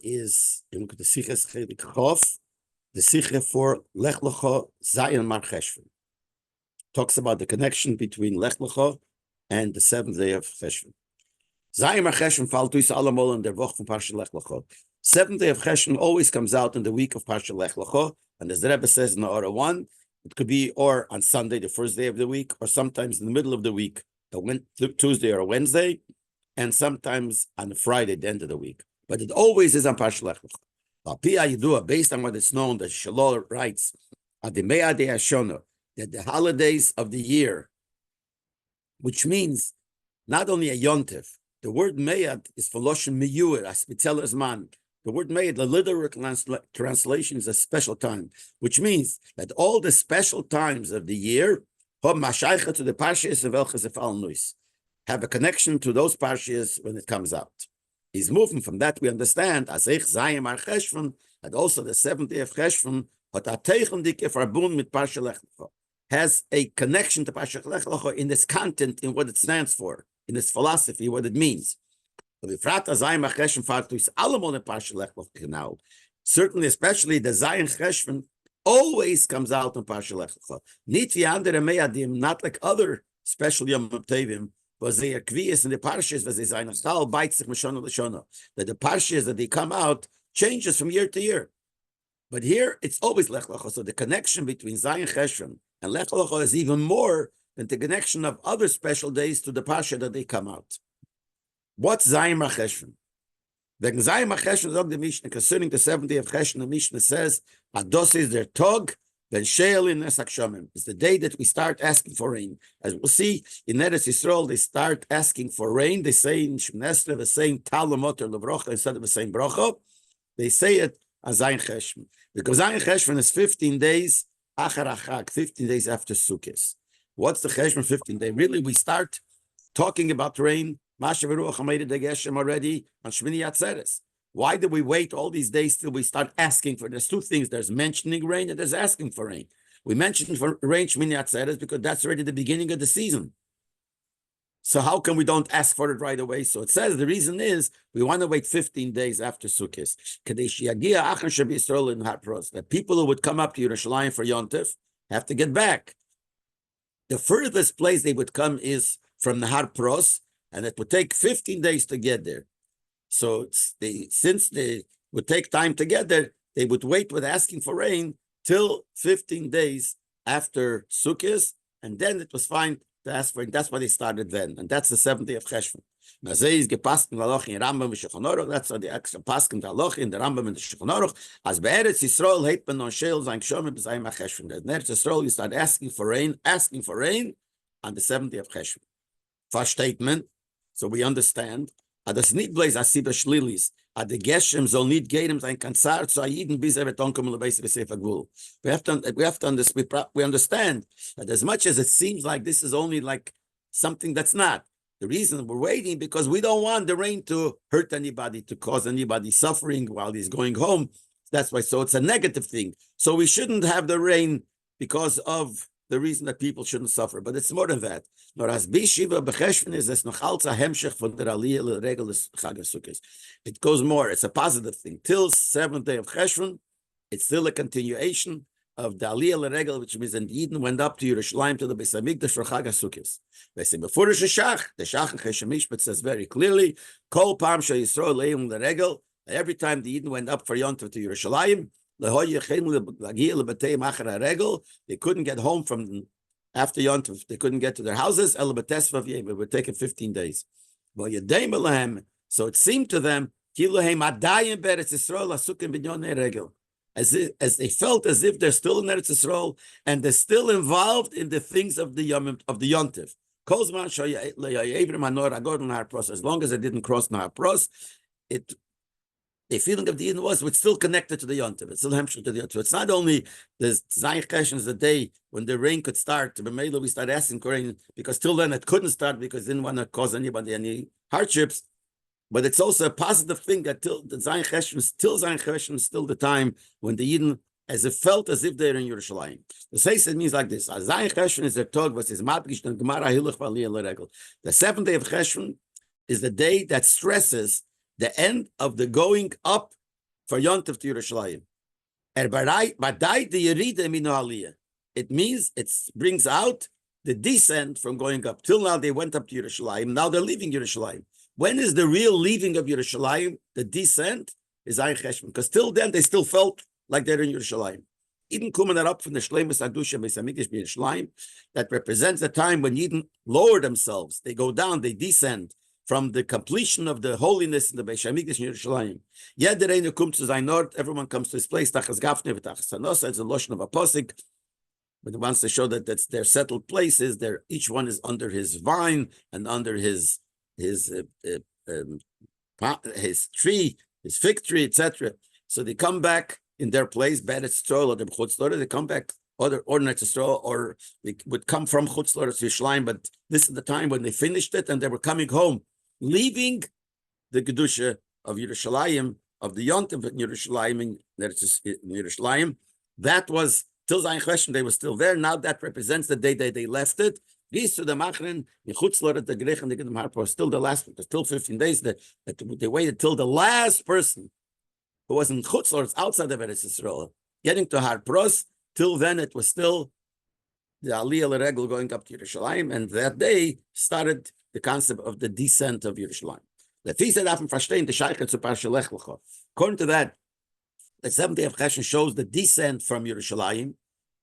is in the Siches Chelik Chof, the Siche for Lech Lecho Zayin Mar Cheshvan. Talks about the connection between Lech Lecho and the seventh day of Cheshvan. Zayin Mar Cheshvan fällt durch allemal in der Woche von Parsha Lech Lecho. Seventh day of Cheshvan always comes out in the week of Parsha Lech Lecho, and as the Rebbe says in the Orah 1, it could be or on Sunday, the first day of the week, or sometimes in the middle of the week, Tuesday or Wednesday, and sometimes on Friday, the end of the week. But it always is on Parsha Lech Lecho. Based on what it's known, that Shalom writes, that the holidays of the year, which means not only a yontif, the word meyad is for loshen miyur, a spitzeler's man. The word meyad, the literal translation is a special time, which means that all the special times of the year have a connection to those parshas when it comes out. He's moving from that. We understand as that also the seventh day of Cheshvan has a connection to Parsha Lech Lecho in its content, in what it stands for, in its philosophy, what it means. Certainly, especially the Zayin Cheshvan always comes out in Parsha Lech Lecho. Not like other special Yom Tevim, was they are kvias in the parshas, was they say Nachal bites sich mishana l'shana, that the parshas that they come out changes from year to year. But here it's always Lech Lecho. So the connection between Zayin Cheshvan and Lech Lecho is even more than the connection of other special days to the parsha that they come out. What's Zayin Mar Cheshvan? Wegen Zayin Mar Cheshvan, the Mishnah, concerning the 7th day of Cheshvan, the Mishnah says, Ados is their tog. It's the day that we start asking for rain. As we'll see in Eretz Yisrael, they start asking for rain. They say in Shemon Esrei, the same Talmud or Levrocha instead of the same Brocha. They say it as Zayin Cheshvan, because Zayin Cheshvan is 15 days Achar Achag, 15 days after Sukkot. What's the Cheshvan 15 day? Really, we start talking about rain. Masha v'ruach hamayid degeshem already on Shmini Atzeres. Why do we wait all these days till we start asking for? There's two things. There's mentioning rain and there's asking for rain. We mentioned for rain Shmini Atzeres because that's already the beginning of the season. So how come we don't ask for it right away? So it says the reason is we want to wait 15 days after Sukkot. That people who would come up to Yerushalayim for Yontif have to get back. The furthest place they would come is from the Har Pros, and it would take 15 days to get there. So since they would take time to get there, they would wait with asking for rain till 15 days after Sukkot, and then it was fine to ask for it. That's why they started then, and that's the 7th day of Cheshvan. That's how the extra paskin the Halacha in the Rambam and the Shulchan Aruch. As be'eretz Yisrael heit ben on sheil zayin kshomer b'zayim ha'cheshvan. In Eretz Yisrael, you start asking for rain on the 7th day of Cheshvan. First statement, so we understand. Das nicht bloß as sieben Schlilis, the Geshem soll nicht geben sein Kanzar zu jeden bis betonkommen lebeis besefer gvul. We have to understand. We understand that as much as it seems like this is only like something that's not. The reason we're waiting because we don't want the rain to hurt anybody, to cause anybody suffering while he's going home. That's why. So it's a negative thing. So we shouldn't have the rain because of the reason that people shouldn't suffer, but it's more than that. Nor as Bishiva Becheshvan is this noch als a hemshech von der Aliyah regel des Chag HaSukkos. It goes more. It's a positive thing. Till 7th day of Cheshvan, it's still a continuation of the Aliyah regel, which means that Eden went up to Yerushalayim to the Beis Hamikdash for Chag HaSukkos. They say before the Shach in Cheshem Mishpat says very clearly, Kol Pam Shal Yisrael Leim the regel. Every time the Eden went up for Yontif to Yerushalayim, they couldn't get home from after Yontif. They couldn't get to their houses. It would take 15 days. So it seemed to them as they felt as if they're still in Eretz Yisrael and they're still involved in the things of the Yontif. As long as they didn't cross Nahar Pros, the feeling of the Eden was it's still connected to the Yontif. It's still hemshech to the Yontif. It's not only the Zayin Cheshvan is the day when the rain could start. B'meila we start asking for rain because till then it couldn't start because it didn't want to cause anybody any hardships. But it's also a positive thing that till the Zayin Cheshvan is still the time when the Eden as it felt as if they're in Yerushalayim. The Seised means like this: Zayin Cheshvan is their tog was his madgish and Gemara hilach v'aliyah l'regel. The 7th day of Cheshvan is the day that stresses the end of the going up for Yontif to Yerushalayim. It means it brings out the descent from going up. Till now they went up to Yerushalayim. Now they're leaving Yerushalayim. When is the real leaving of Yerushalayim? The descent is Zayin Cheshvan. Because till then they still felt like they're in Yerushalayim. Even coming up from the Shleimus Adusha Beis Hamikdash Yerushalayim, that represents the time when Yidden lower themselves. They go down, they descend from the completion of the holiness in the Beis Hamikdash in Yerushalayim. Jeder eine kommt zu sein Ort, everyone comes to his place, Tachas Gafne, Tachas Sanosa, it's a Loshen of a Posik, but it wants to show that that's their settled places, each one is under his vine and under his tree, his fig tree, etc. So they come back in their place, Beretz Yisrael or the Chutz Lorah, they come back, or Neretz Yisrael, or they would come from Chutz Lorah to Yerushalayim, but this is the time when they finished it and they were coming home, leaving the Kedusha of Yerushalayim, of the Yontif in Yerushalayim, in Yerushalayim. That was, till Zayin Cheshvan, they were still there. Now that represents the day they left it. These to the Machrin, in Chutz Lorah, the Grech and the Gidam Harpo, still the last, still 15 days, they waited till the last person who was in Chutz Lorah, outside of Eretz Yisrael, getting to Har Pros. Till then, it was still the Aliyah L'Regel going up to Yerushalayim, and that day started the concept of the descent of Yerushalayim. According to that, the 7th day of Cheshvan shows the descent from Yerushalayim,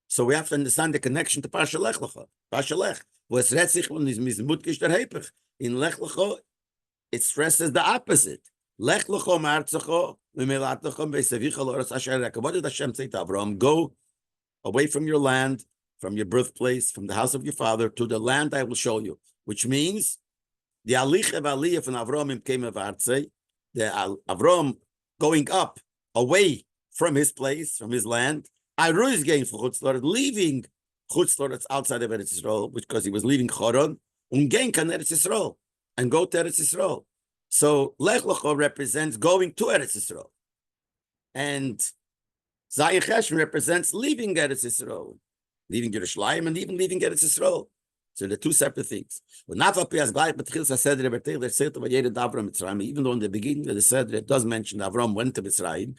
so we have to understand the connection to Parsha Lech Lecho. Parsha Lech, was Retzich und is Mizmutkish der Hepech. In Lech Lecho, it stresses the opposite. Lech Lecho Martzecho, V'milatlecho Beisavicha Loras Asher Reka. What did Hashem say to Avraham? Go away from your land, from your birthplace, from the house of your father, to the land I will show you. Which means, the Alich of Aliyah from Avraham came of Artzei, the Avraham going up, away from his place, from his land, Aruz gain for Chutz Lorah, leaving Chutz Lorah outside of Eretz Yisrael, because he was leaving Choron, gain kan Eretz Yisrael, and go to Eretz Yisrael. So Lech Lecho represents going to Eretz Yisrael, and Zayin Cheshvan represents leaving Eretz Yisrael, leaving Yerushalayim, and even leaving Eretz Yisrael. So they're two separate things. Even though in the beginning of the Seder it does mention that Avram went to Mitzrayim,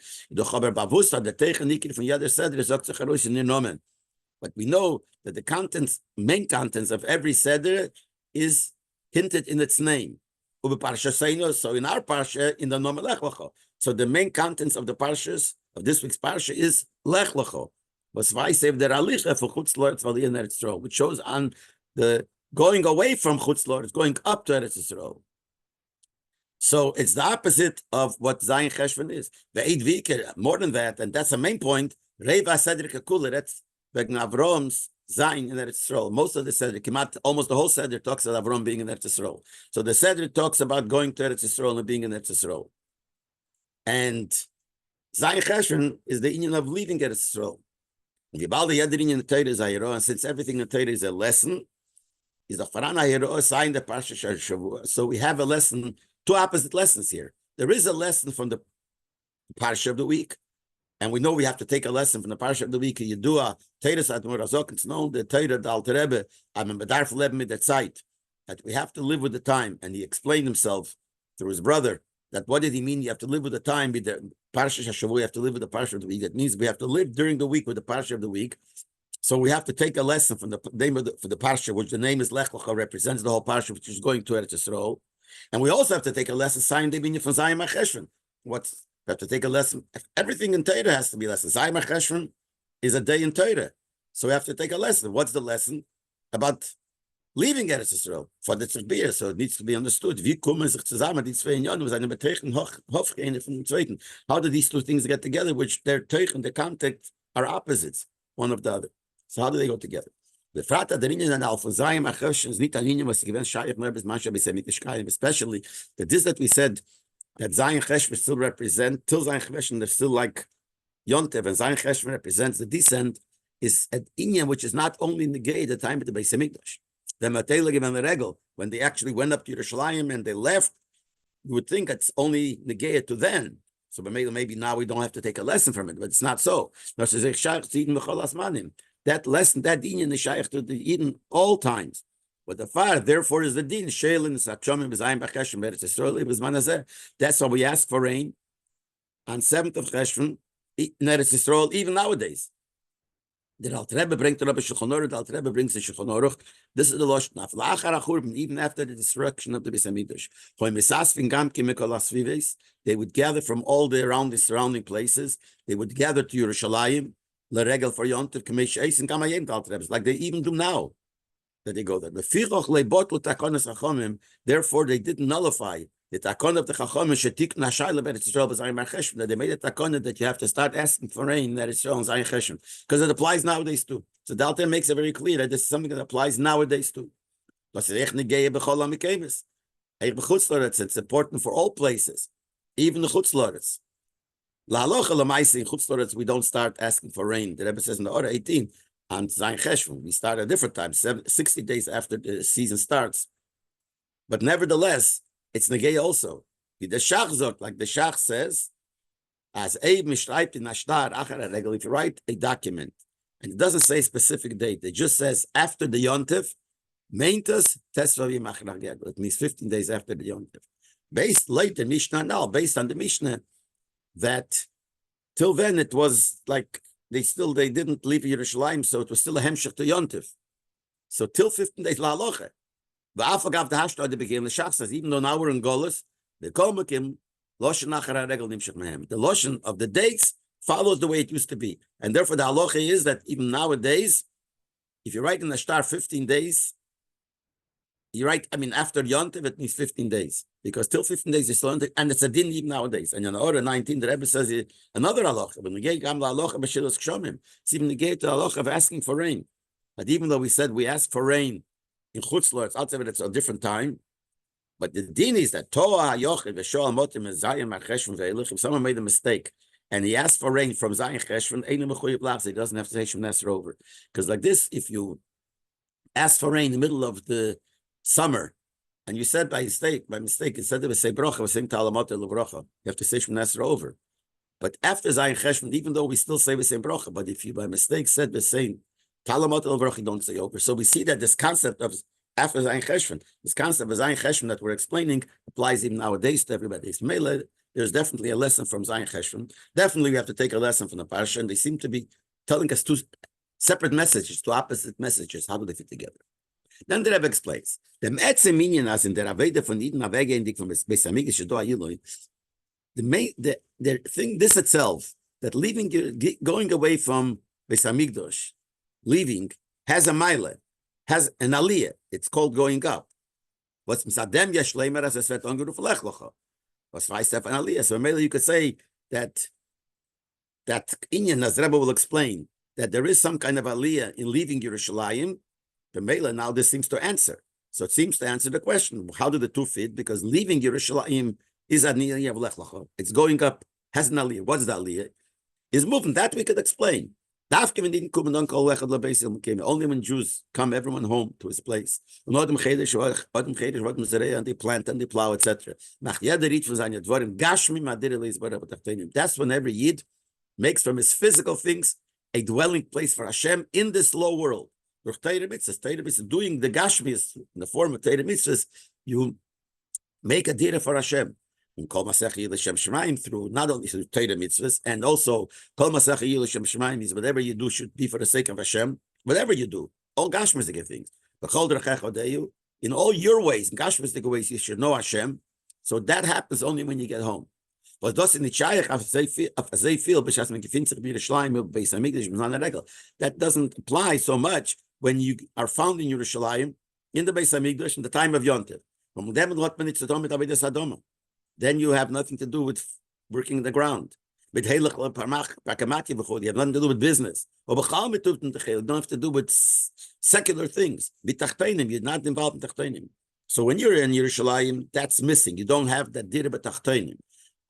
but we know that the contents, main contents of every Seder is hinted in its name. So in our Parsha, in the Nom Lech Lecho. So the main contents of the Parshas, of this week's Parsha, is Lech Lecho. Which shows on the going away from Chutz Lorah, it's going up to Eretz Yisrael. So it's the opposite of what Zayin Cheshvan is. More than that, and that's the main point, Reva Sedrika Kula, that's wegen Avram's Zayin in Eretz Yisrael. Most of the Seder, almost the whole Seder talks about Avram being in Eretz Yisrael. So the Seder talks about going to Eretz Yisrael and being in Eretz Yisrael. And Zayin Cheshvan is the union of leaving Eretz Yisrael. And since everything in Torah is a lesson, is the Farana sign the Parsha Shavua. So we have a lesson, two opposite lessons here. There is a lesson from the Parsha of the week, and we know we have to take a lesson from the Parsha of the week. Yedua, Teres Admor Azok, it's known the Torah, the Alter Rebbe, I'm a Medarf Leb mit der Zeit, that we have to live with the time. And he explained himself through his brother that what did he mean? You have to live with the time. Be the Parsha Shavua, you have to live with the Parsha of the week. That means we have to live during the week with the Parsha of the week. So we have to take a lesson from the name of for the Parsha, which the name is Lech Lecho, represents the whole Parsha, which is going to Eretz Yisrael. And we also have to take a lesson, Zayin Debinya from Zayin Cheshvan. We have to take a lesson. Everything in Torah has to be a lesson. Zayin Cheshvan is a day in Torah. So we have to take a lesson. What's the lesson? About leaving Eretz Yisrael for the Tzibir. So it needs to be understood. Wie kommen sich zusammen, die zwei Unionen, seine Beteichen Hofgehene von dem Zweiten? How do these two things get together, which their Teichen, the context, are opposites, one of the other? So how do they go together? The Frata der Linien and Alpha Zayin Cheshvan is not a Linien was given Shaykh Merbes Masha Besemikishkayim, especially that we said that Zayin Cheshvan still represent till Zayin Cheshvan they're still like Yontev, and Zayin Cheshvan represents the descent is an Inyan which is not only negate the time of the Beis Hamikdash. The Matela given the Regel when they actually went up to Yerushalayim and they left, you would think it's only negated to then. So maybe now we don't have to take a lesson from it, but it's not so. That lesson, that din is shaykh to the Eden all times. But the fire, therefore, is the din. That's why we ask for rain. on 7th of Cheshvan, in Eretz Yisrael, even nowadays. The Alter Rebbe brings the Shulchan Aruch, the Alter Rebbe brings the Shulchan Aruch. This is the Lashon. Even after the destruction of the Beis Hamikdash, they would gather from all the surrounding places. They would gather to Yerushalayim, L'regel for Yontif, Kamesh Eis, and Kamayim, the Alter Rebbe, like they even do now, that they go there. Therefore, they didn't nullify the takon of the Chachamim shetik nashayla Eretz Yisrael b'zayin marcheshvan, that they made a takon that you have to start asking for rain in Eretz Yisrael and zayin cheshvan, because it applies nowadays too. So the Alter makes it very clear that this is something that applies nowadays too. It's important for all places, even the chutzlaretz. Lahalocha l'maisa in chutzlaretz, we don't start asking for rain. The Rebbe says in the Orah 18 on zayin cheshvan, we start at a different time, 60 days after the season starts. But nevertheless, it's negay also. The Shach zot, like the Shach says, as Eib mishreibt in ashtar achar regel, if you write a document, and it doesn't say a specific date, it just says after the Yontif, meintas tesvavim achar regel. It means 15 days after the Yontif. Based later Mishnah now, based on the Mishnah, that till then it was like they didn't leave Yerushalayim, so it was still a hemshech to Yontif. So till 15 days la halacha. The Shach says, even though now we're in Golos, the Loshen of the dates follows the way it used to be. And therefore the halacha is that even nowadays, if you write in the star 15 days, you write, after Yontiv, it means 15 days. Because till 15 days is still Yontiv, and it's a din even nowadays. And in Orah 19, the Rebbe says another halacha. It's even negate the halacha of asking for rain. But even though we said we ask for rain in chutzlaretz, outside of it, it's a different time. But the din is that if someone made a mistake and he asked for rain from Zayin Cheshvan, he doesn't have to say Shem Nesser over. Because like this, if you ask for rain in the middle of the summer and you said by mistake, instead of say bracha, saying Talamot Levracha, you have to say Shem Nesser over. But after Zayin Cheshvan, even though we still say the same bracha, but if you by mistake said the same Talamot el don't say over. So we see that this concept of after Zayin Cheshvan, this concept of Zayin Cheshvan that we're explaining applies even nowadays to everybody. There's definitely a lesson from Zayin Cheshvan. Definitely we have to take a lesson from the Parsha, and they seem to be telling us two separate messages, two opposite messages. How do they fit together? Then the Rebbe explains. The Metzeminian as in the Raveda von Eden Avegendik from Beis Hamikdash Shedo Ayiloi. The thing, this itself, that going away from Beis Hamikdash, leaving, has a mile, has an aliyah. It's called going up. What's misadem yeshleimer as a svet ongeruf lech locha. What's vayisef an aliyah. So maybe you could say that Inyan, as Rebbe will explain, that there is some kind of aliyah in leaving Yerushalayim. The Mela now this seems to answer. So it seems to answer the question: how do the two fit? Because leaving Yerushalayim is an aliyah of lech locha. It's going up, has an aliyah. What's the aliyah? Is movement that we could explain. Only when Jews come, everyone home to his place. And they plant and they plow, etc. That's when every Yid makes from his physical things a dwelling place for Hashem in this low world. Doing the Gashmis in the form of Torah mitzvahs, you make a dira for Hashem. And Kol Masech Yileshem Shemaim through not only through Torah mitzvahs, and also Kol Masech Yileshem Shemaim is whatever you do should be for the sake of Hashem. Whatever you do, all Gashmistic things. But Kol Derechech Odeyu, in all your ways, in Gashmistic ways, you should know Hashem. So that happens only when you get home. But das in the Shayach of they feel b'shas men gefindt sich bir Yerushalayim Beis Hamikdash b'zman regel. That doesn't apply so much when you are found in Yerushalayim in the Beis Hamikdash in the time of Yontiv. Then you have nothing to do with working the ground. You have nothing to do with business. You don't have to do with secular things. You're not involved in tachtonim. So when you're in Yerushalayim, that's missing. You don't have that dir b'tachtonim.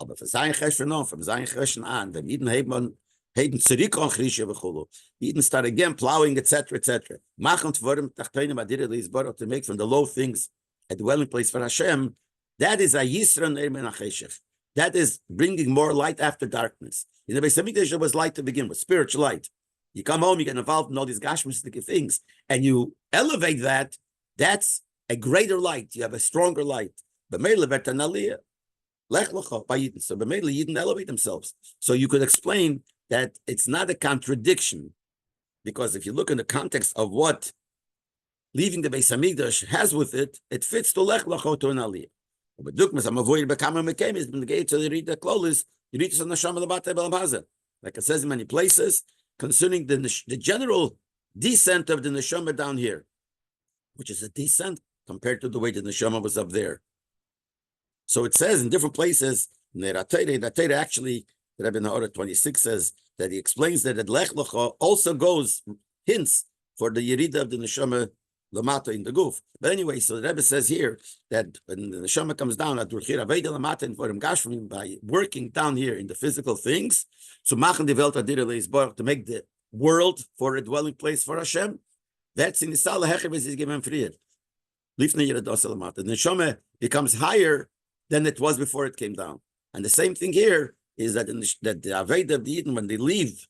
Aber für Zayin Cheshvan on, from Zayin Cheshvan on, when Eden haben zurück on Chrisha v'chulu, Eden start again plowing, etc., etc. Machen tvorim tachtonim adir leizbar to make from the low things a dwelling place for Hashem. That is a Yisron Ermen HaCheshech. That is bringing more light after darkness. In the Beis Hamikdash, there was light to begin with, spiritual light. You come home, you get involved in all these gashmistic things, and you elevate that. That's a greater light. You have a stronger light. But Meilevet and Aliyah. Lech Lecho by Yidden. So mainly Yidden elevate themselves. So you could explain that it's not a contradiction, because if you look in the context of what leaving the Beis Hamikdash has with it, it fits to Lech Lecho to an Aliyah. But Dukmas, I'm avoiding becoming Mekem is the gate to the read the Klolis, you read on the Shama Labata Belamaza. Like it says in many places, concerning the general descent of the Neshama down here, which is a descent compared to the way the Neshama was up there. So it says in different places, the actually, the Rabbi Nahora 26 says that he explains that Lech Lecho also goes, hints for the Yerida of the Neshama Lamata in the Guf. But anyway, so the Rebbe says here that when the Neshama comes down at Durchir Aveda Lamata and for him Gashrim, by working down here in the physical things, so machen die Welt adir leisborg, to make the world for a dwelling place for Hashem. That's in the Salah Hecher is given free. Lifnei Yerados Lamata. The Neshama becomes higher than it was before it came down. And the same thing here is that that the Aveda of the Eden, when they leave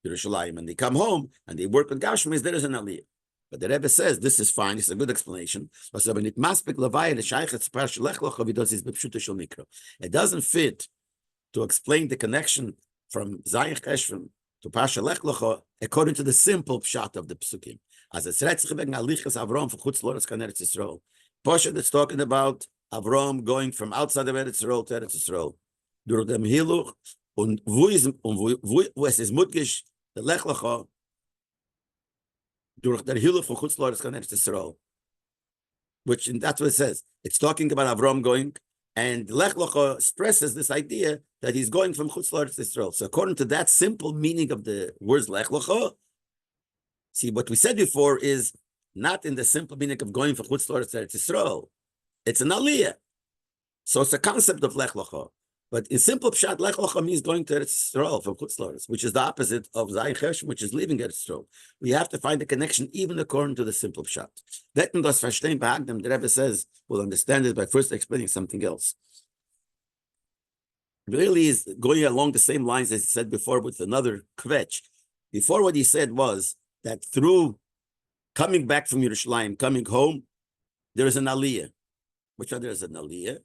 Yerushalayim and they come home and they work with Gashmis, there is an Aliyah. But the Rebbe says this is fine. It's a good explanation. It doesn't fit to explain the connection from Zayin Cheshvan to Pasha Lech Lecho according to the simple pshat of the psukim. As it's Retzchibeng Alichas Avram for Chutz Loras Kan Eretz Yisrael. Pasha that's talking about Avram going from outside of Eretz Yisrael to Eretz Yisrael. Durch dem Hiluch und wo es ist mutgish the Lech Lecho durch der Hiluch von Chutz Loras Kan Eretz Yisrael. Which, and that's what it says. It's talking about Avram going, and Lech Lecho stresses this idea that he's going from Chutz Loras Yisrael. So according to that simple meaning of the words Lech Lecho, see, what we said before is not in the simple meaning of going from Chutz Loras Yisrael. It's an aliyah. So it's a concept of Lech Lecho. But in simple pshat, Lech Lecho means going to Eretz Yisrael from Chutz Loras, which is the opposite of Zayin Cheshvan, which is leaving Eretz Yisrael. We have to find a connection even according to the simple pshat. Wetten das verstehen bei Agdam, the Rebbe says, we'll understand it by first explaining something else. Really is going along the same lines as he said before with another kvetch. Before, what he said was that through coming back from Yerushalayim, coming home, there is an aliyah. Which one there is an aliyah?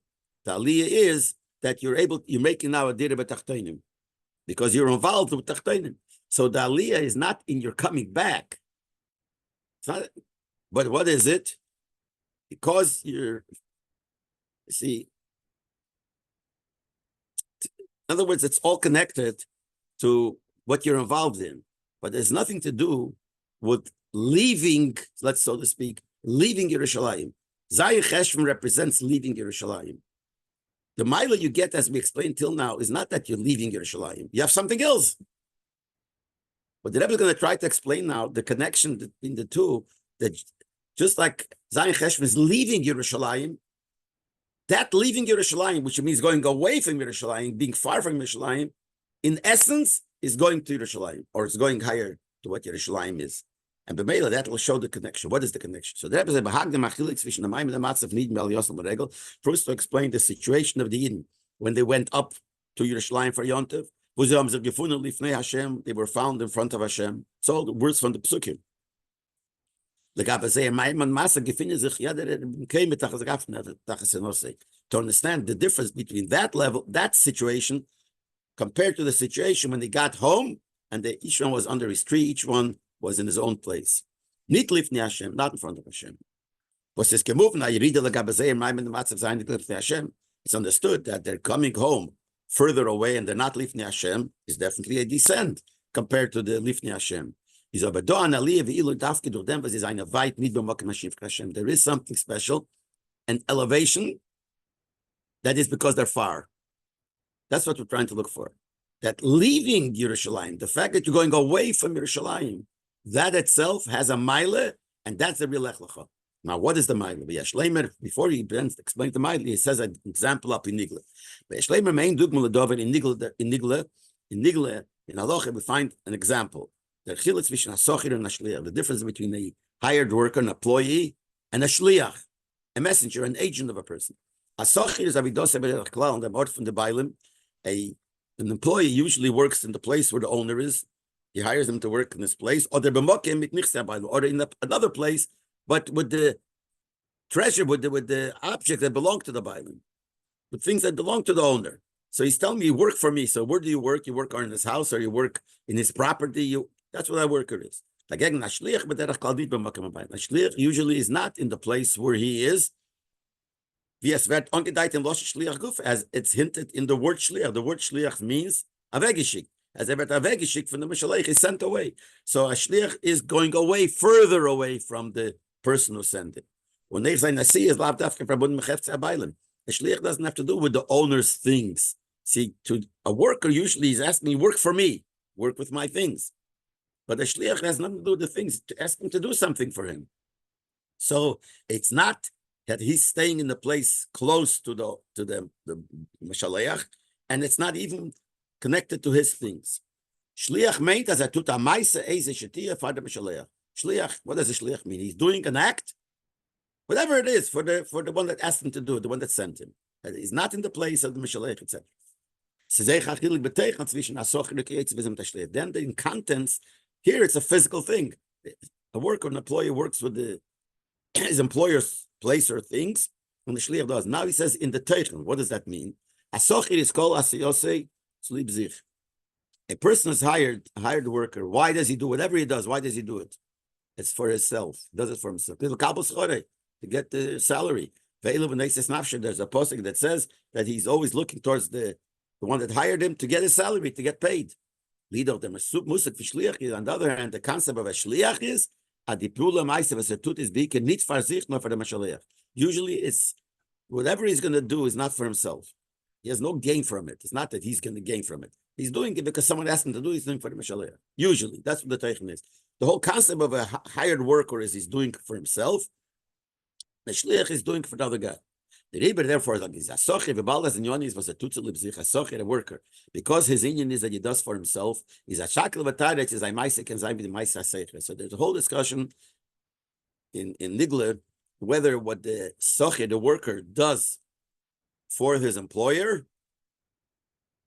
The aliyah is that you're making now a dira b'tachtonim because you're involved with tachtonim. So the aliyah is not in your coming back. It's not, but what is it? Because in other words, it's all connected to what you're involved in, but there's nothing to do with leaving, let's so to speak, leaving Yerushalayim. Zayin Cheshvan represents leaving Yerushalayim. The mila you get, as we explained till now, is not that you're leaving Yerushalayim. You have something else. But the Rebbe is going to try to explain now the connection between the two, that just like Zayin Cheshvan is leaving Yerushalayim, that leaving Yerushalayim, which means going away from Yerushalayim, being far from Yerushalayim, in essence, is going to Yerushalayim, or it's going higher to what Yerushalayim is. And B'meila, that will show the connection. What is the connection? So the Rebbe said, first to explain the situation of the Eden when they went up to Yerushalayim for Yontev. They were found in front of Hashem. It's all the words from the Psukim. To understand the difference between that level, that situation, compared to the situation when they got home and each one was under his tree, each one was in his own place. Nicht lifnei Hashem, not in front of Hashem. It's understood that they're coming home further away and they're not lifnei Hashem is definitely a descent compared to the lifnei Hashem. There is something special, an elevation that is because they're far. That's what we're trying to look for. That leaving Yerushalayim, the fact that you're going away from Yerushalayim, that itself has a mile, and that's the real Lech Lecho. Now, what is the mile? Before he explains the mile, he says an example up in Nigle. In Halacha, we find an example. The difference between a hired worker, an employee, and a shliach, a messenger, an agent of a person. A sochir is avidos the word from the Bailim. An employee usually works in the place where the owner is. He hires them to work in this place, or in another place, but with the treasure, with the object that belonged to the Bailim. the things that belong to the owner. So he's telling me, you work for me. So where do you work? You work in his house or you work in his property. That's what a worker is. A shliach usually is not in the place where he is. As it's hinted in the word shliach. The word shliach means avegishik. As ever avegishik from the Mashalech is sent away. So a shliach is going away, further away from the person who sent it. When they say nasi is lav dafka verbunden mit heftzei abaylim. A shliach doesn't have to do with the owner's things. See, to a worker usually is asking me, work for me, work with my things. But a shliach has nothing to do with the things, to ask him to do something for him. So it's not that he's staying in the place close to the Mashaleach, and it's not even connected to his things. Shliach meint as a tut a maise eze shetia for the Mashaleach. Shliach, what does a shliach mean? He's doing an act, whatever it is, for the one that asked him to do it, the one that sent him. He's not in the place of the Mashaleach, etc. Then in contents, here it's a physical thing. A worker, an employee works with his employer's place or things, and the shliach does. Now he says in the teichen, what does that mean? A sochir is called asiyosei tzlib zich. A person is hired worker. Why does he do whatever he does? Why does he do it? It's for himself. He does it for himself. To get the salary. There's a posting that says that he's always looking towards the one that hired him to get his salary, to get paid. On the other hand, the concept of a shliach is usually it's whatever he's going to do is not for himself. He has no gain from it. It's not that he's going to gain from it. He's doing it because someone asked him to do it. He's doing it for the Mashaleach. Usually, that's what the teichen is. The whole concept of a hired worker is he's doing it for himself. The shliach is doing it for the other guy. The Rabbi therefore is a socher. V'balas and Yonis was a tutzul libzich, a socher, a worker, because his union is that he does for himself. Is a shakel v'taretz is a ma'aseh and zayin b'ma'aseh seicher. So there's a whole discussion in Nigla whether what the socher, the worker, does for his employer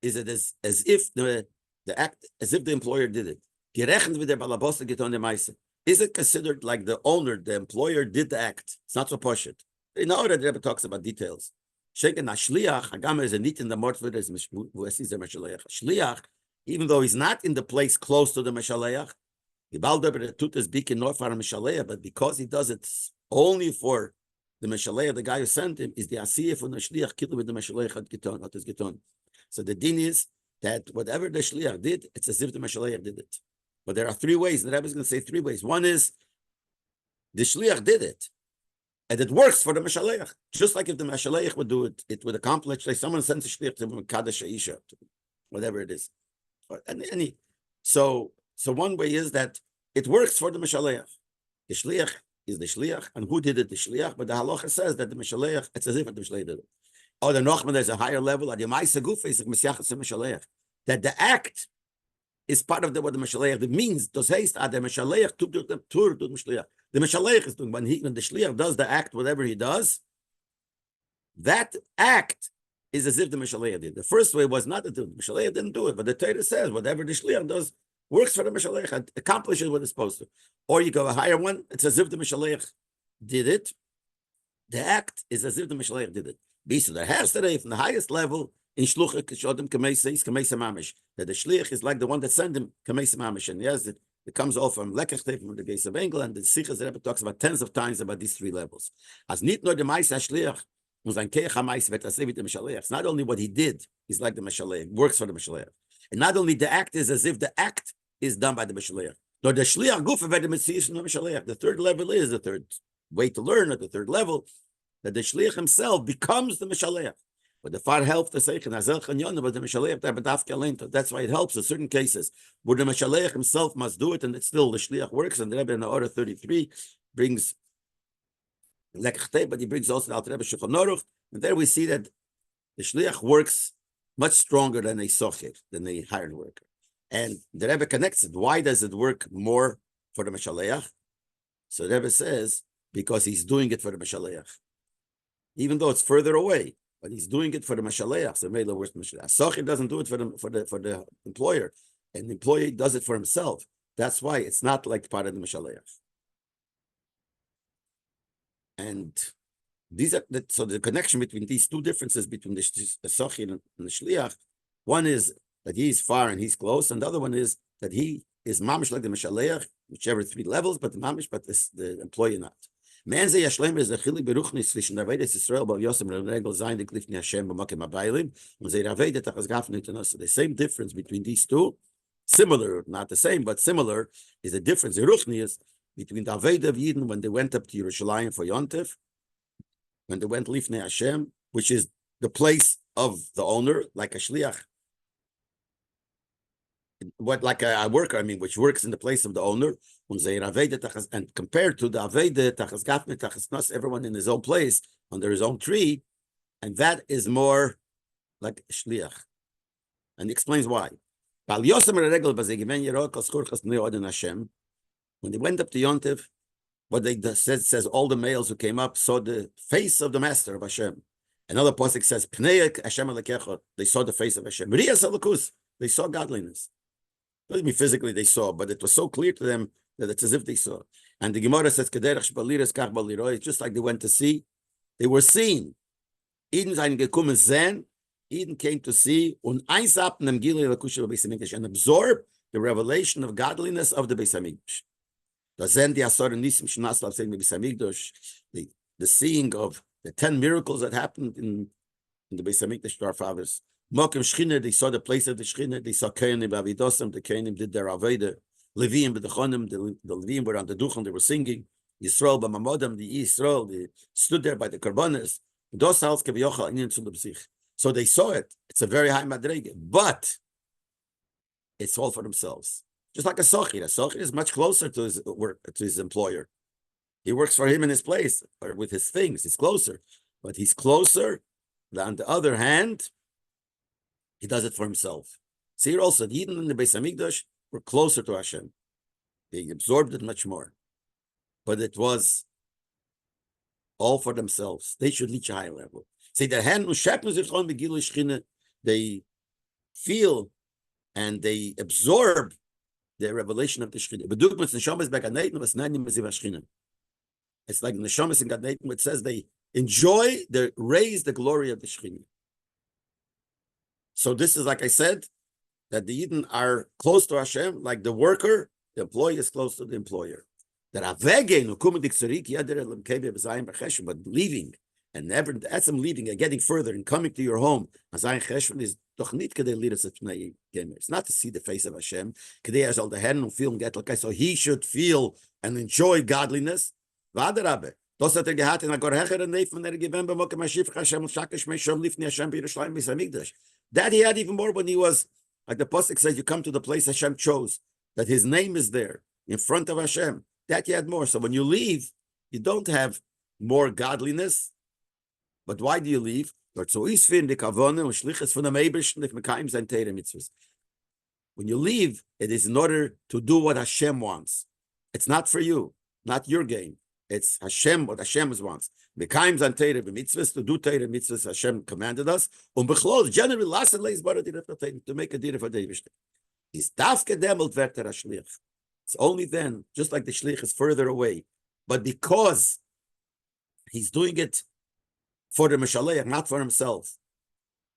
is it as if the act as if the employer did it. Gerechnet with der balabos geton der ma'aseh. Is it considered like the owner, the employer, did the act? It's not so poshut. In order, the Rebbe talks about details. Shliach, Hagam is a nit in the mortford is Shliach, even though he's not in the place close to the Meshaleach, but because he does it only for the Meshaleach, the guy who sent him, is the Asiyah from the Shliach, kill with the Meshaleach at Giton. So the din is that whatever the Shliach did, it's as if the Meshaleach did it. But there are three ways. The Rebbe is going to say three ways. One is the Shliach did it. And it works for the Meshaleach. Just like if the Meshaleach would do it, it would accomplish, like someone sends a shliach to Kadesh Isha, whatever it is. So one way is that it works for the Meshaleach. The shliach is the shliach, and who did it? The shliach. But the halacha says that the Meshaleach, it's as if the Meshaleach did it. Or the Nochman, there's a higher level. That the act is part of what the Meshaleach means. Das heißt, the Meshaleach took the tour to the Meshaleach. The Meshaleach is doing when the Shliach does the act, whatever he does, that act is as if the Meshaleach did. The first way was not that the Meshaleach didn't do it, but the Torah says whatever the Shliach does works for the Meshaleach and accomplishes what it's supposed to. Or you go a higher one, it's as if the Meshaleach did it. The act is as if the Meshaleach did it. From the highest level, in Shluchah Kishodim Kameisa is Kameisa Mamish. That the Shliach is like the one that sent him Kameisa Mamish. And yes, it comes off from Lech from the Gates of England. The Sichas Rebbe talks about tens of times about these three levels. As nit nur the Maisa Shliach, it's not only what he did, he's like the Meshaleach, works for the Meshaleach. And not only the act is as if the act is done by the Meshaleach. Nor the Shliach Gufa by the Meshaleach. The third level is the third way to learn at the third level, that the Shliach himself becomes the Meshaleach. But the far help the Seichen Azel Chanyon, but the Meshaleach that's why it helps in certain cases where the Meshaleach himself must do it, and it's still the Shliach works. And the Rebbe in the order 33 brings Lech, but he brings also the Alter Rebbe Shulchan Aruch, and there we see that the Shliach works much stronger than a socher, than a hired worker. And the Rebbe connects it. Why does it work more for the Meshaleach? So the Rebbe says because he's doing it for the Meshaleach, even though it's further away. But he's doing it for the Meshaleach. So maybe the worst Meshaleach. Socher doesn't do it for the employer, and the employee does it for himself. That's why it's not like part of the Meshaleach. And So the connection between these two differences between the Sochi and the Shliach, one is that he is far and he's close, and the other one is that he is mamish like the Meshaleach, whichever three levels, but the mamish, but the employee not. Man ze yashlem is the chilik beruchnis zwischen der Avedet Yisrael bei Yosem and Regel Zayin the Glifni Hashem b'makim abaylim and ze Avedet achas gafnei tenos. The same difference between these two, similar, not the same, but similar, is the difference. The ruchni is between the Avedet of Yidden when they went up to Yerushalayim for Yontif, when they went Lifnei Hashem, which is the place of the owner, like a shliach, like a worker, which works in the place of the owner, and compared to the Aveda, Tachas Gafne, Tachas Nos, everyone in his own place, under his own tree, and that is more like shliach. And he explains why. When they went up to Yontiv, what they says all the males who came up saw the face of the master of Hashem. Another pasuk says, Pnei Hashem Lekecha, they saw the face of Hashem. Riyas Alakus, they saw godliness. Doesn't mean physically they saw, but it was so clear to them that it's as if they saw. And the Gemara says, it's just like they went to see. They were seen. Eden came to see and absorb the revelation of godliness of the Beis Hamikdash. The seeing of the 10 miracles that happened in the Beis Hamikdash to our fathers. Mokim Shchina, they saw the place of the Shchina. They saw Kohanim Avidosam. The Kohanim did their Aveda. Leviim B'Dechonim, the Leviim were on the Duchon, they were singing. Yisrael B'Mamodam, the Yisrael, they stood there by the Karbonis. So they saw it. It's a very high madrege, but it's all for themselves. Just like a sochir. A sochir is much closer to his work, to his employer. He works for him in his place or with his things. He's closer, but he's closer. On the other hand, he does it for himself. See here also, the Eden and the Beis Hamikdash were closer to Hashem. They absorbed it much more, but it was all for themselves. They should reach a higher level. See, the hand they feel and they absorb the revelation of the Shechina. It's like in the Neshamas in Gan Eden, it says they enjoy, they raise the glory of the Shechina. So this is, like I said, that the Eden are close to Hashem, like the worker, the employee is close to the employer. But leaving and never, that's them leaving and getting further and coming to your home. Is it's not to see the face of Hashem. So he should feel and enjoy godliness. That he had even more when he was, like the pasuk says, you come to the place Hashem chose, that his name is there in front of Hashem. That he had more. So when you leave, you don't have more godliness. But why do you leave? When you leave, it is in order to do what Hashem wants. It's not for you, not your gain. It's Hashem, what Hashem wants. To do Teire mitzvahs, Hashem commanded us. Generally, to make a dir for David. It's only then, just like the shlich is further away, but because he's doing it for the Meshaleach, not for himself.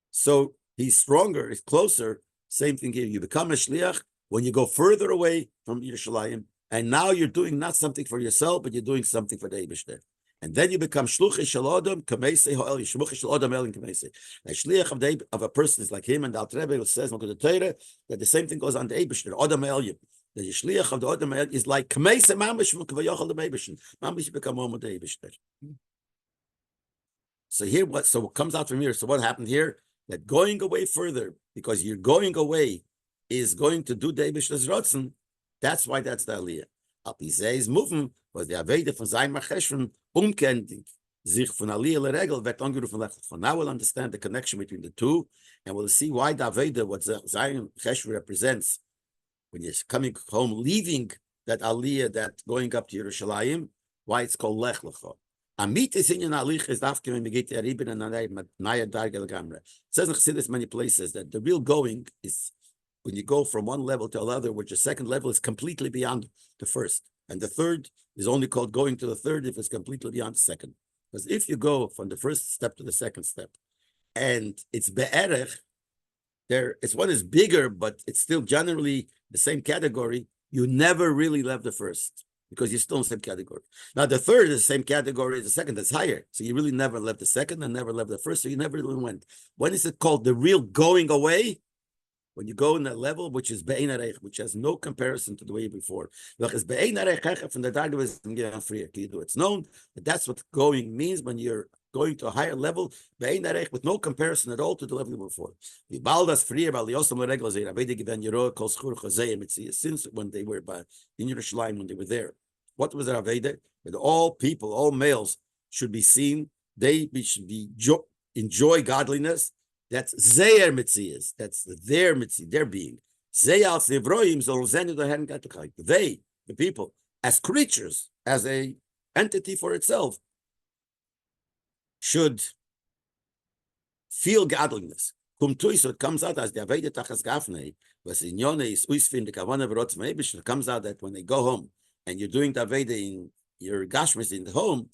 So he's stronger, he's closer. Same thing here. You become a shliach when you go further away from Yerushalayim, and now you're doing not something for yourself, but you're doing something for the Eibishter. And then you become shluch shel adam kameisei ha'el, shluch shel adam el kameisei. A shliach of a person is like him, and the Alter Rebbe says that the same thing goes on the Eibishter, adam el. The shliach of the adam el is like kameisei mamish v'kavayachal the Eibishter. Mamish become one with the Eibishter. So here, what comes out from here? So what happened here? That going away further, because you're going away, is going to do the Eibishter's Ratzon. That's why that's the Aliyah. Alpizei's movement was the Aveda von Zayin Cheshvan umkennt sich von Aliyah leregel wird angerufen Lecho. Now we'll understand the connection between the two, and we'll see why the Aveda, what Zayin Cheshvan represents, when you're coming home, leaving that Aliyah, that going up to Yerushalayim, why it's called Lech Lecho. Amit is in Alich is after when we get to Aribin and Naya Dargel Gamra. It says in Chassidus many places that the real going is when you go from one level to another, which the second level is completely beyond the first. And the third is only called going to the third if it's completely beyond the second. Because if you go from the first step to the second step, and it's be'erech, it's one is bigger, but it's still generally the same category, you never really left the first because you're still in the same category. Now, the third is the same category as the second, that's higher. So you really never left the second and never left the first, so you never really went. When is it called the real going away? When you go in that level, which is be'ein areich, which has no comparison to the way before. It's known that that's what going means when you're going to a higher level, be'ein areich, with no comparison at all to the level before. Since when they were in Yerushalayim, when they were there, what was their aveda? That all people, all males should be seen. They should be enjoy godliness. That's their mitzias. That's their mitzi, their being. They, the people, as creatures, as a entity for itself, should feel godliness. So it comes out as the aveda tachas gafnei. It comes out that when they go home and you're doing the aveda in your gashmis in the home,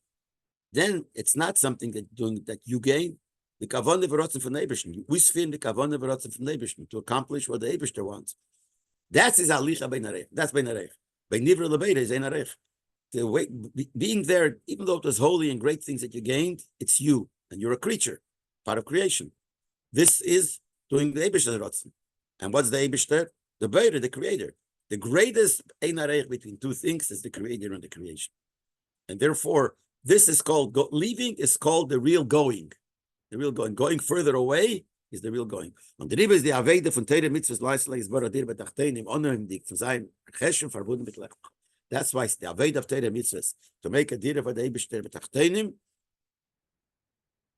then it's not something that you gain. The kavane v'rotzen from Eibishter. We spend the kavane v'rotzen from Eibishter to accomplish what the Eibishter wants. That's his alicha bein arech. That's bein arech. Bein nivra lebeida is ein arech. The way being there, even though it was holy and great things that you gained, it's you and you're a creature, part of creation. This is doing the Eibishter rotzen. And what's the Eibishter? The Beira, the creator. The greatest ein arech between two things is the creator and the creation. And therefore, this is called leaving is called the real going. The real going. Going further away is the real going. Und der Riebe ist die Aveda von Teire Mitzvahs Leisleis Baradir Betachtein im Onheimdig von seinem Cheshvan verbunden mit Lech. That's why it's the Aveda of Teire Mitzvahs. To make a dir of the Eibishter Betachtein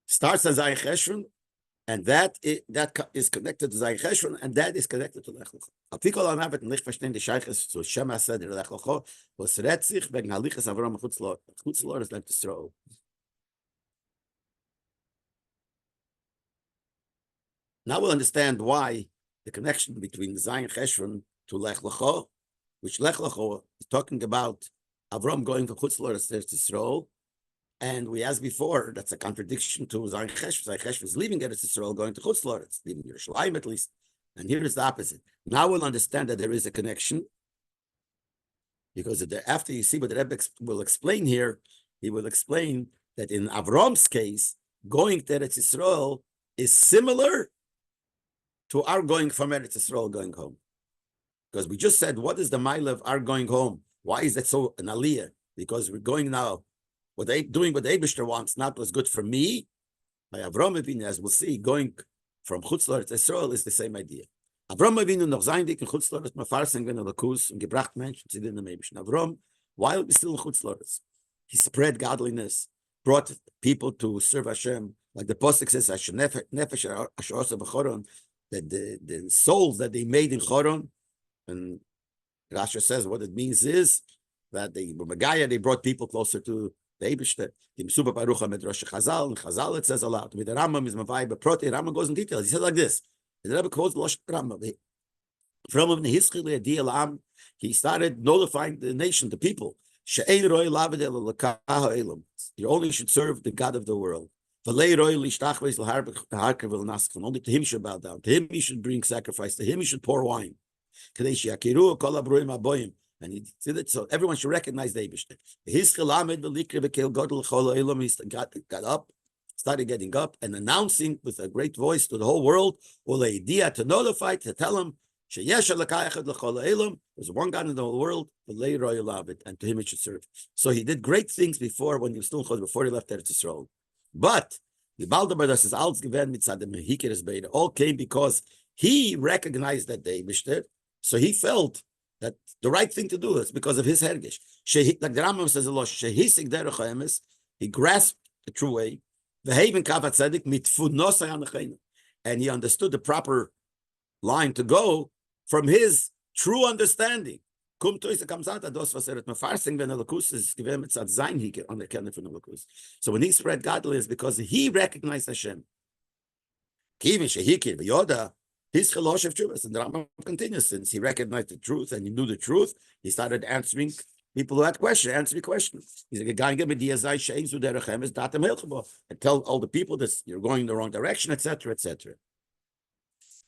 starts as Zayin Cheshvan, and that is connected to Zayin Cheshvan, and that is connected to Lech Lecho. Apikol anavet nicht verstehen die Scheiches zu Shema Seder Lech Lecho, was rät sich wegen Halichas Avram Chutzlor. Chutzlor is like to throw. Now we'll understand why the connection between Zayin Cheshvan to Lech Lecho, which Lech Lecho is talking about Avram going from Chutz La'aretz to Yisrael, and we asked before that's a contradiction to Zayin Cheshvan. Zayin Cheshvan is leaving Eretz Yisrael, going to Chutz La'aretz, leaving Yerushalayim at least. And here is the opposite. Now we'll understand that there is a connection, because after you see what the Rebbe will explain here, he will explain that in Avram's case, going to Eretz Yisrael is similar to our going from Eretz Yisrael going home. Because we just said, what is the mile of our going home? Why is that so an aliyah? Because we're going now, doing what the Eibishter wants, not what's good for me. By Avram Avinu, as we'll see, going from Chutz La'aretz Yisrael is the same idea. Avram Avinu noch zeindik in Chutz La'aretz mefarsing ben alakus und gebracht Menschen zu den Eibishter. Avram, while he's still in Chutz La'aretz, he spread godliness, brought people to serve Hashem, like the Pasuk says, nefesh asher asa b'choron, that the souls that they made in Choron, and Rasha says what it means is that they brought people closer to the Eibishter. The Mesuba Baruch HaMedrash Chazal, and Chazal it says a lot. With the Rambam is Mavai, but Proti, Rambam goes in details. He said like this. The Rebbe quotes the Lashon Rambam. From him, he started notifying the nation, the people. You only should serve the God of the world. Only to him should bow down. To him you should bring sacrifice. To him you should pour wine. And he did it, so everyone should recognize the Eibishter. He got up, started getting up and announcing with a great voice to the whole world, to notify, to tell him, there's one God in the whole world, and to him it should serve. So he did great things before, when he was still before he left Eretz Yisrael. But the Baldabardas is all came because he recognized that the Eibishter, so he felt that the right thing to do is because of his hergish. Like the Rambam says a lot, he grasped the true way, and he understood the proper line to go from his true understanding. So when he spread godliness, because he recognized Hashem. His Chalosh of Chuvas, and the Rambam continues, since he recognized the truth and he knew the truth, he started answering People who had questions, answer the question. He's like, and tell all the people that you're going in the wrong direction, etc., etc.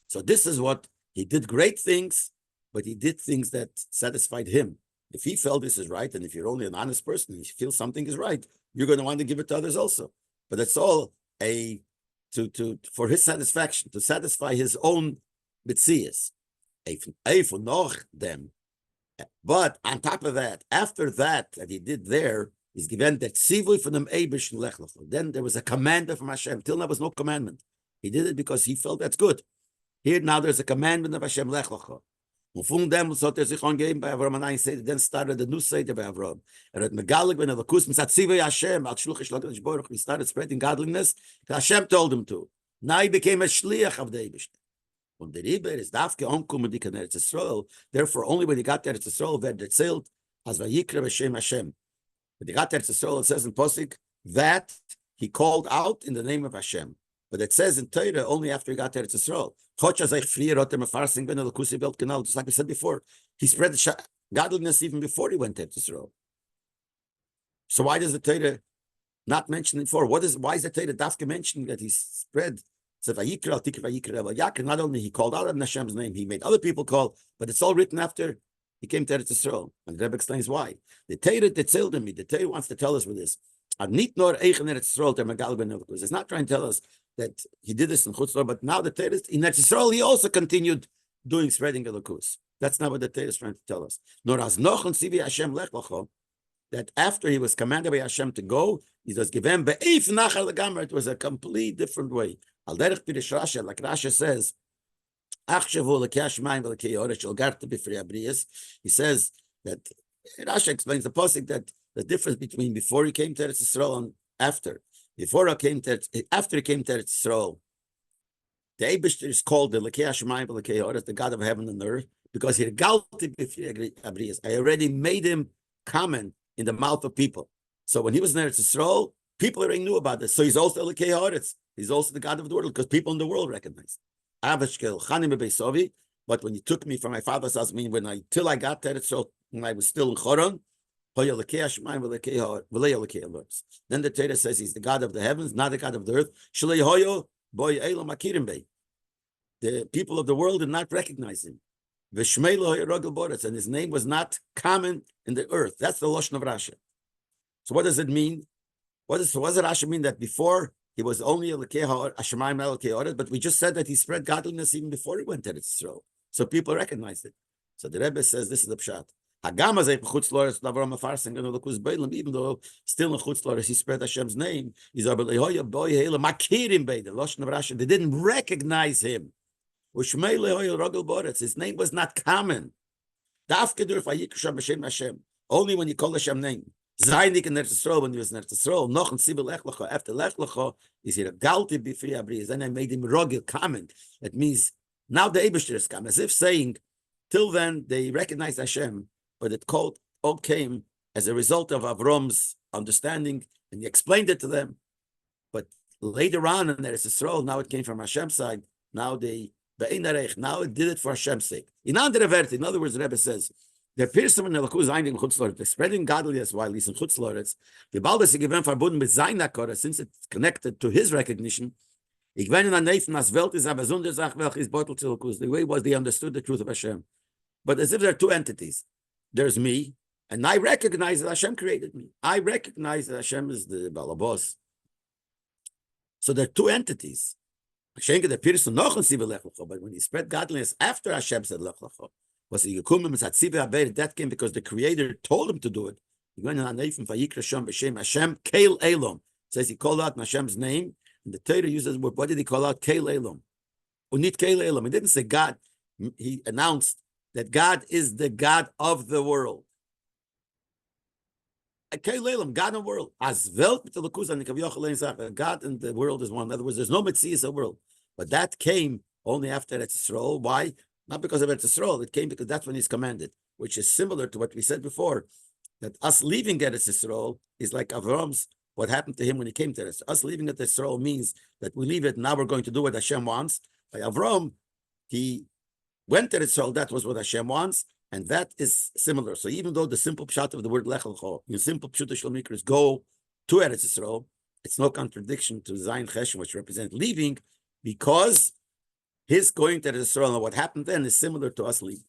So this is what he did, great things, but he did things that satisfied him. If he felt this is right, and if you're only an honest person, and you feel something is right, you're going to want to give it to others also. But it's all for his satisfaction, to satisfy his own mitzias. Them. But on top of that, after that he did there, he's given that tzivui from them Eibush and Lech Lecho. Then there was a commandment from Hashem. Till now was no commandment. He did it because he felt that's good. Here now there's a commandment of Hashem Lech Lecho. And from them so there's sich angegeben by Avram, and I said then started the new seder by Avram. And at Megalig when the Kus mit tzivui Hashem al shluch shloch Baruch, he started spreading godliness. Hashem told him to. Now he became a shliach of the Eibush. Und der Riber ist dafke onkommen dik in Eretz Yisrael. Therefore, only when he got there, Eretz Yisrael, werd erzählt, as vayikra b'shem Hashem. When he got there, Eretz Yisrael, it says in Posik, that he called out in the name of Hashem. But it says in Torah, only after he got there, Eretz Yisrael. Just like we said before, he spread the godliness even before he went to Eretz Yisrael. So why does the Torah not mention it before? Why is the Torah dafke mentioning that he spread? So not only he called out in Hashem's name, he made other people call, but it's all written after he came to Eretz Yisrael. And the Rebbe explains why. The Torah wants to tell us with this. It's not trying to tell us that he did this in Chutzlor, but now the Torah in Eretz Yisrael, he also continued spreading Elokus. That's not what the Torah is trying to tell us. Nor as Nochon Sivi Hashem Lech Lecho, that after he was commanded by Hashem to go, he was given be'if nachal legamar. It was a complete different way. Al derech pirish Rashi, like Rashi says, he says that Rashi explains the pasuk that the difference between before he came to Eretz Yisrael and after. After he came to Eretz Yisrael, the Eibishter is called the Lekei Hashemayim v'Lekei Haaretz, the God of heaven and earth, because he galti b'frei abriyas. I already made him common in the mouth of people. So when he was in Eretz Yisrael, people already knew about this. So he's also Lekei Haaretz. He's also the God of the world because people in the world recognize. But when you took me from my father's house, till I got there, so when I was still in Choron, then the Torah says he's the God of the heavens, not the God of the earth. The people of the world did not recognize him. And his name was not common in the earth. That's the Lashon of Rashi. So what does it mean? What does Rashi mean that before he was only a Lekei Hashemayim, but we just said that he spread godliness even before he went to Israel. So people recognized it. So the Rebbe says this is the pshat. Even though still in Chutz he spread Hashem's name, the Lashon of Rashi, they didn't recognize him. His name was not common. Only when you call Hashem's name. Zaynik in Eretz Yisrael, when he was in Eretz Yisrael, noch and Sibel Lech Lecho, after Lech Lecho, is here a galti b'frei abriyas. Then I made him rogil, common. That means now the Eibishter is come, as if saying, till then they recognized Hashem, but it all came as a result of Avram's understanding, and he explained it to them. But later on in Eretz Yisrael, now it came from Hashem's side. Now it did it for Hashem's sake. In other words, the Rebbe says, the person in the spreading godliness while he's in Chutzloretz, the Baldas given verbunden mit seiner Korah, since it's connected to his recognition. The way was they understood the truth of Hashem. But as if there are two entities. There's me, and I recognize that Hashem created me. I recognize that Hashem is the Balabos. So there are two entities. But when he spread godliness after Hashem said Lech Lecho, that came because the Creator told him to do it. He went on Hashem Keil Elom. Says he called out in Hashem's name, and the Torah uses what did he call out? Keil Elom. Unit Keil Elom. He didn't say God. He announced that God is the God of the world. Keil Elom, God of the world. As Welt mit der God and the world is one. In other words, there's no Metzias of the world. But that came only after Eretz Yisrael. Why? Not because of Eretz Yisrael, it came because that's when he's commanded, which is similar to what we said before, that us leaving Eretz Yisrael is like Avram's, what happened to him when he came to Eretz. Us leaving Eretz Yisrael means that we leave it, now we're going to do what Hashem wants. By Avram, he went to Eretz Yisrael, that was what Hashem wants, And that is similar. So even though the simple pshat of the word Lech Lecho, the simple pshat of Shalom Mikra is go to Eretz Yisrael, it's no contradiction to Zayin Cheshvan, which represents leaving, because his going to Eretz Yisrael and what happened then is similar to us leaving.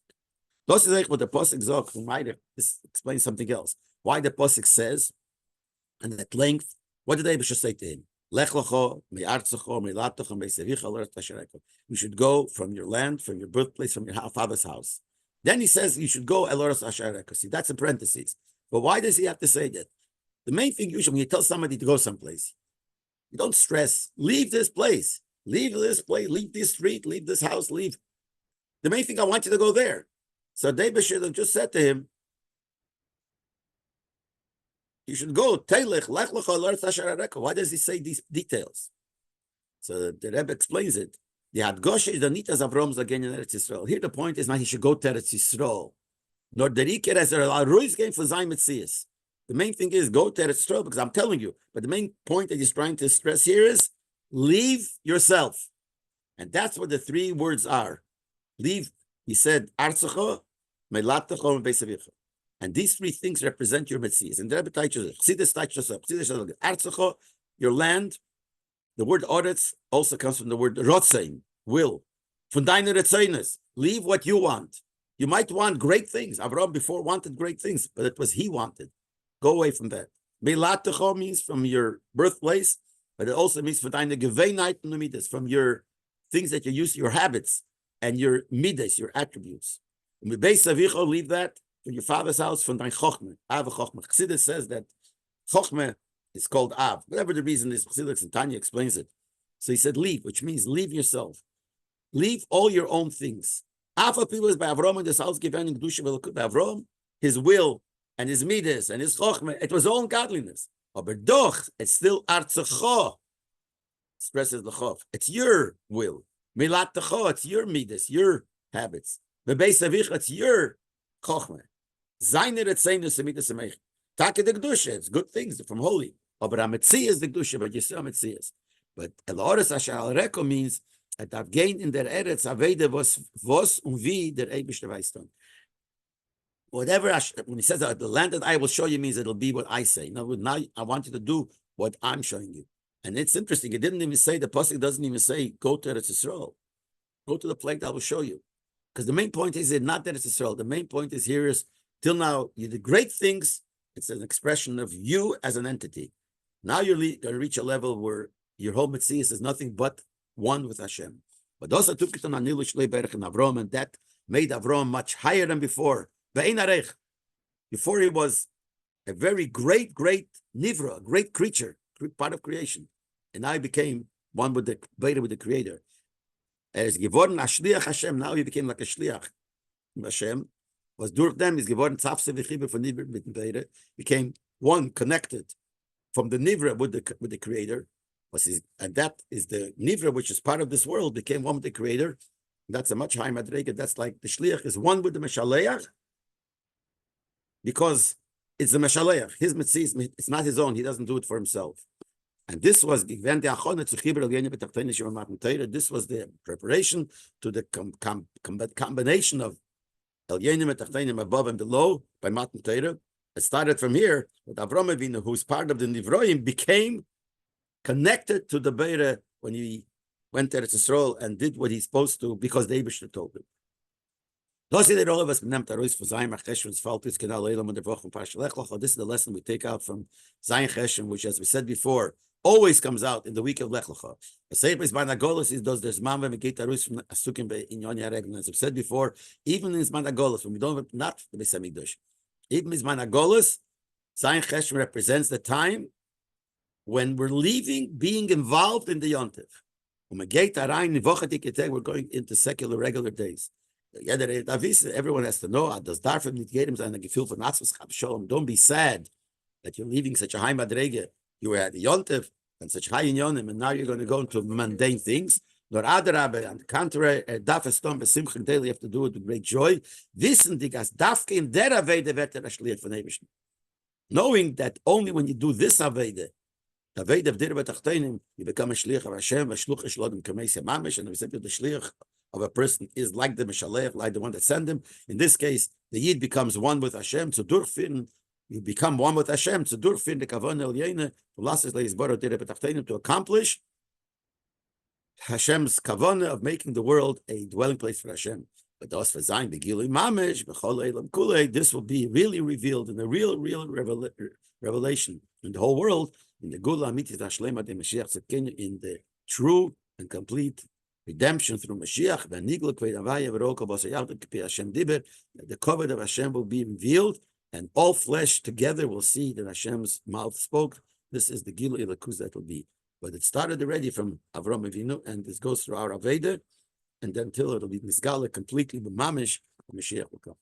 Das ist what the Pasuk says. This explains something else. Why the Pasuk says, and at length, what did Abishah say to him? Lech Lecho, me'artzecho, me'latocho, me'sevicha, l'eretz asherecha. You should go from your land, from your birthplace, from your father's house. Then he says you should go eloras asherecha. See, that's in parentheses. But why does he have to say that? The main thing usually when you tell somebody to go someplace, you don't stress, leave this place, leave this street, leave this house, leave. The main thing, I want you to go there. So David should have just said to him, you should go. Why does he say these details? So the Rebbe explains it. The Hadgosha is the Nitas Avrom's again in Eretz Yisrael. Here the point is not he should go to Eretz Yisrael. Nor the Riker as a Ruiz game for Zayin Metzias. The main thing is go to Eretz Yisrael because I'm telling you. But the main point that he's trying to stress here is leave yourself. And that's what the three words are. Leave, he said, Artzecho, Melatacho, and Beisavicha. And these three things represent your Metzias. And the Rebbe teaches Artzecho, your land. The word Oretz also comes from the word Rotzein, will. Von deiner Retzeines, leave what you want. You might want great things. Avraham before wanted great things, but it was he wanted. Go away from that. Meilatecho means from your birthplace, but it also means von deiner Geweinheit und Midas, from your things that you use, your habits and your midas, your attributes. And Beis Avicho, leave that from your father's house, from dein Chochmeh. Av Chochmeh. Chassidus says that Chochmeh is called Av. Whatever the reason is, Chassidus and Tanya explains it. So he said leave, which means leave yourself. Leave all your own things. Alpha people is by Avram in this house given by Avram, his will and his midas and his chokhmah. It was all godliness. But doch, it's still artzecho. Expresses the chof. It's your will. Milat techo, it's your midas, your habits. The beis avich, it's your chokhmah. Zainer etzeinu midas semech. Take the kedusha. It's good things from holy. But ametzi is the kedusha, but you see ametzi is. But eloris asher al reko means that I've gained in der Eretz Aveda was und wie der Eibishter weiß dann. Whatever, when he says that the land that I will show you means it'll be what I say. Now I want you to do what I'm showing you. And it's interesting. It didn't even say, the Pasuk doesn't even say, go to Eretz Yisrael. Go to the place that I will show you. Because the main point is not Eretz Yisrael. The main point is here is, till now, you did great things. It's an expression of you as an entity. Now you're going to reach a level where your whole Metzias is nothing but one with Hashem. But also took it on Anilu Shlei Berech and Avram, and that made Avram much higher than before. Before he was a very great Nivra, great creature, part of creation. And now he became one with the Creator. As geworden Ashliach Hashem, now he became like a Shliach. Hashem was durch them, is geworden Tzafse v'chibe von Nivra mit dem Beire, became one connected from the Nivra with the Creator. And that is the Nivra, which is part of this world, became one with the Creator. That's a much higher madrega. That's like the Shliach is one with the Meshaleach, because it's the Meshaleach. His Metzias, it's not his own. He doesn't do it for himself. And this was this was the preparation to the combination of El Yenim Etachtenim above and below by Matan Torah. It started from here with Avram Avinu, who's part of the Nivroim, became connected to the Beire when he went to Eretz Yisrael and did what he's supposed to because the Eibishter told him. This is the lesson we take out from Zayin Cheshvan, which, as we said before, always comes out in the week of Lech Lecho. As we said before, even in Zman HaGolus, when we don't have not the Beis Hamikdash, even in Zman HaGolus, Zayin Cheshvan represents the time when we're leaving, being involved in the Yontif. We're going into secular, regular days. Everyone has to know, don't be sad that you're leaving such a high madrege. You were at the Yontif and such high in Yonim, and now you're going to go into mundane things. On the contrary, you have to do it with great joy. Knowing that only when you do this Aveda, you become a shliach of Hashem, a shluch shlodem kameis mamish, and we said the shliach of a person is like the Meshalech, like the one that sent him. In this case, the Yid becomes one with Hashem to durchfinden. You become one with Hashem to durchfinden the Kavanah Elyena to accomplish Hashem's kavanah of making the world a dwelling place for Hashem. But this will be really revealed in the real revelation in the whole world, in the Gula Amitis Hashlema de Mashiach Tzedkenu, in the true and complete redemption through Mashiach. The covenant of Hashem will be revealed, and all flesh together will see that Hashem's mouth spoke. This is the Gila Ilakuz that will be. But it started already from Avram Avinu, and this goes through our Aveda, and then until it'll be Nizgala completely, the Mamish, Mashiach will come.